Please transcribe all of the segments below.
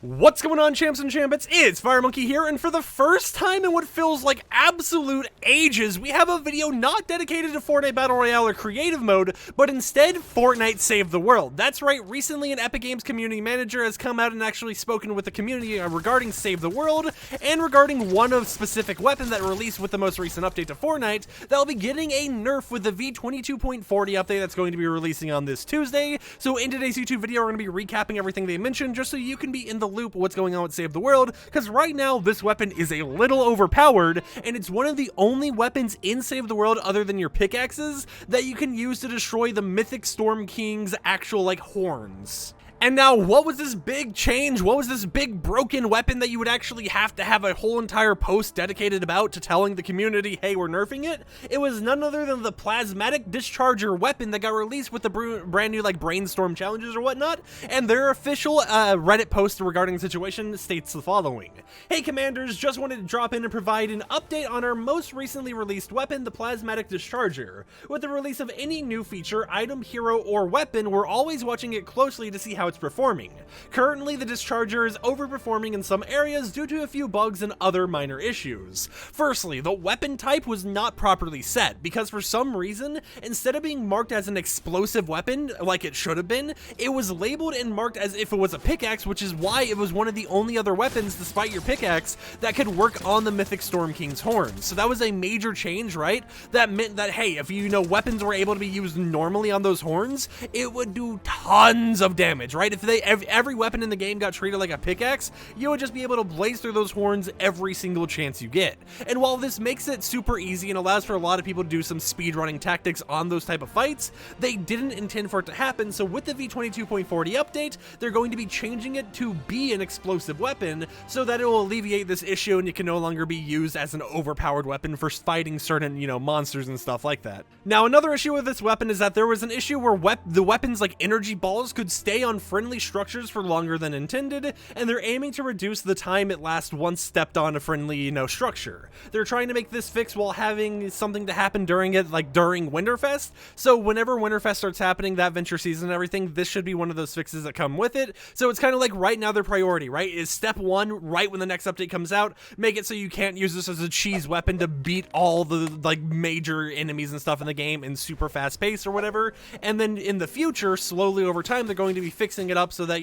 What's going on, champs and champions? It's FireMonkey here, and for the first time in what feels like absolute ages, we have a video not dedicated to Fortnite Battle Royale or Creative Mode, but instead Fortnite Save the World. That's right, recently an Epic Games community manager has come out and actually spoken with the community regarding Save the World, and regarding one of specific weapon that released with the most recent update to Fortnite, that'll be getting a nerf with the V22.40 update that's going to be releasing on this Tuesday. So in today's YouTube video, we're going to be recapping everything they mentioned, just so you can be in the loop what's going on with Save the World, because right now this weapon is a little overpowered, and it's one of the only weapons in Save the World other than your pickaxes that you can use to destroy the Mythic Storm King's actual horns. And now, what was this big change? What was this big broken weapon that you would actually have to have a whole entire post dedicated about to telling the community, hey, we're nerfing it? It was none other than the Plasmatic Discharger weapon that got released with the brand new brainstorm challenges or whatnot, and their official Reddit post regarding the situation states the following. Hey commanders, just wanted to drop in and provide an update on our most recently released weapon, the Plasmatic Discharger. With the release of any new feature, item, hero, or weapon, we're always watching it closely to see how it's performing. Currently, the Discharger is overperforming in some areas due to a few bugs and other minor issues. Firstly, the weapon type was not properly set, because for some reason, instead of being marked as an explosive weapon like it should have been, it was labeled and marked as if it was a pickaxe, which is why it was one of the only other weapons, despite your pickaxe, that could work on the Mythic Storm King's horns. So that was a major change, right? That meant that, hey, if weapons were able to be used normally on those horns, it would do tons of damage, right? If every weapon in the game got treated like a pickaxe, you would just be able to blaze through those horns every single chance you get. And while this makes it super easy and allows for a lot of people to do some speedrunning tactics on those type of fights, they didn't intend for it to happen. So with the V22.40 update, they're going to be changing it to be an explosive weapon so that it will alleviate this issue and it can no longer be used as an overpowered weapon for fighting certain, monsters and stuff like that. Now, another issue with this weapon is that there was an issue where the weapon's energy balls could stay on friendly structures for longer than intended, and they're aiming to reduce the time it lasts once stepped on a friendly, structure. They're trying to make this fix while having something to happen during it, during Winterfest. So whenever Winterfest starts happening, that venture season and everything, this should be one of those fixes that come with it. So it's kind of right now their priority, right, is step one, right when the next update comes out, make it so you can't use this as a cheese weapon to beat all the major enemies and stuff in the game in super fast pace or whatever. And then in the future, slowly over time, they're going to be fixing it up so that,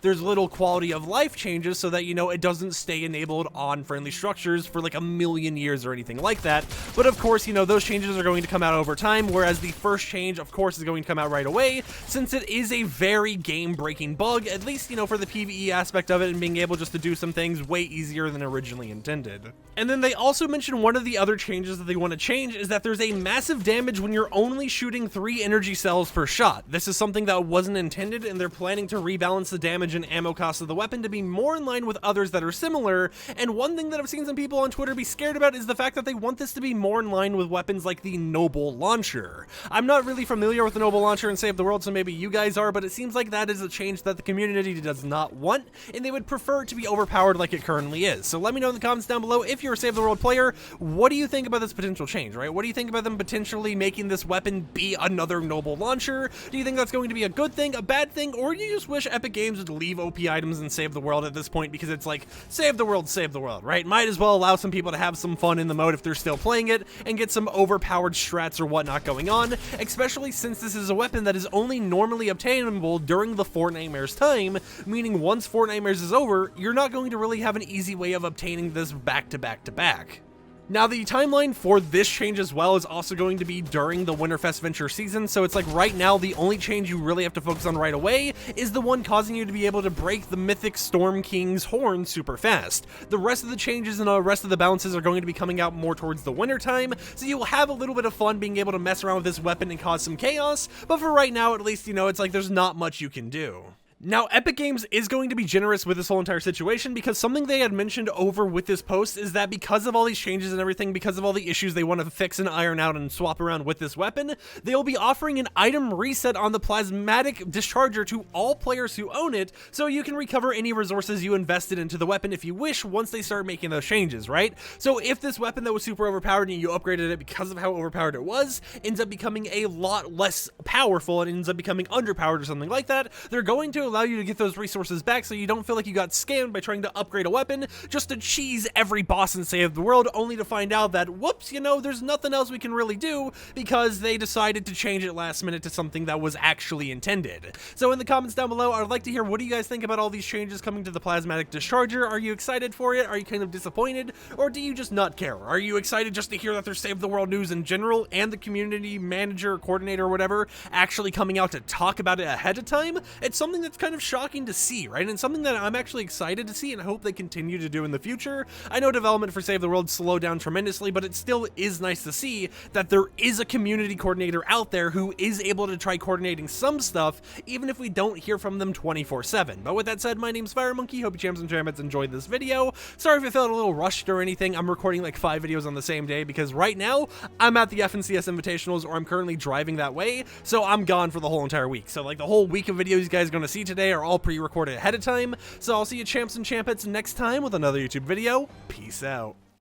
there's little quality of life changes so that, it doesn't stay enabled on friendly structures for a million years or anything like that. But of course, those changes are going to come out over time, whereas the first change, of course, is going to come out right away, since it is a very game-breaking bug, at least, for the PvE aspect of it and being able just to do some things way easier than originally intended. And then they also mentioned one of the other changes that they want to change is that there's a massive damage when you're only shooting 3 energy cells per shot. This is something that wasn't intended, and they're planning to rebalance the damage and ammo cost of the weapon to be more in line with others that are similar. And one thing that I've seen some people on Twitter be scared about is the fact that they want this to be more in line with weapons like the Noble Launcher. I'm not really familiar with the Noble Launcher in Save the World, so maybe you guys are, but it seems like that is a change that the community does not want, and they would prefer it to be overpowered like it currently is. So let me know in the comments down below, if you're a Save the World player, what do you think about this potential change, right? What do you think about them potentially making this weapon be another Noble Launcher? Do you think that's going to be a good thing, a bad thing, or do you just wish Epic Games would leave OP items and Save the World at this point, because it's save the world, right? Might as well allow some people to have some fun in the mode if they're still playing it and get some overpowered strats or whatnot going on, especially since this is a weapon that is only normally obtainable during the Fortnitemares time, meaning once Fortnitemares is over, you're not going to really have an easy way of obtaining this back to back to back. Now, the timeline for this change as well is also going to be during the Winterfest venture season, so it's right now the only change you really have to focus on right away is the one causing you to be able to break the Mythic Storm King's horn super fast. The rest of the changes and the rest of the balances are going to be coming out more towards the winter time, so you will have a little bit of fun being able to mess around with this weapon and cause some chaos, but for right now, at least, it's there's not much you can do. Now, Epic Games is going to be generous with this whole entire situation, because something they had mentioned over with this post is that because of all these changes and everything, because of all the issues they want to fix and iron out and swap around with this weapon, they'll be offering an item reset on the Plasmatic Discharger to all players who own it, so you can recover any resources you invested into the weapon if you wish once they start making those changes, right? So if this weapon that was super overpowered and you upgraded it because of how overpowered it was, ends up becoming a lot less powerful and ends up becoming underpowered or something like that, they're going to allow you to get those resources back so you don't feel like you got scammed by trying to upgrade a weapon just to cheese every boss and save the world, only to find out that, whoops, you know, there's nothing else we can really do because they decided to change it last minute to something that was actually intended. So in the comments down below, I'd like to hear, what do you guys think about all these changes coming to the Plasmatic Discharger? Are you excited for it? Are you kind of disappointed? Or do you just not care? Are you excited just to hear that there's Save the World news in general and the community manager, coordinator, or whatever actually coming out to talk about it ahead of time? It's something that's kind of shocking to see, right? And something that I'm actually excited to see and hope they continue to do in the future. I know development for Save the World slowed down tremendously, but it still is nice to see that there is a community coordinator out there who is able to try coordinating some stuff, even if we don't hear from them 24/7. But with that said, my name's FireMonkey. Hope you champs and champions enjoyed this video. Sorry if it felt a little rushed or anything. I'm recording like 5 videos on the same day because right now I'm at the FNCS Invitationals, or I'm currently driving that way, so I'm gone for the whole entire week. So like the whole week of videos you guys are going to see today are all pre-recorded ahead of time. So I'll see you champs and champettes next time with another YouTube video. Peace out.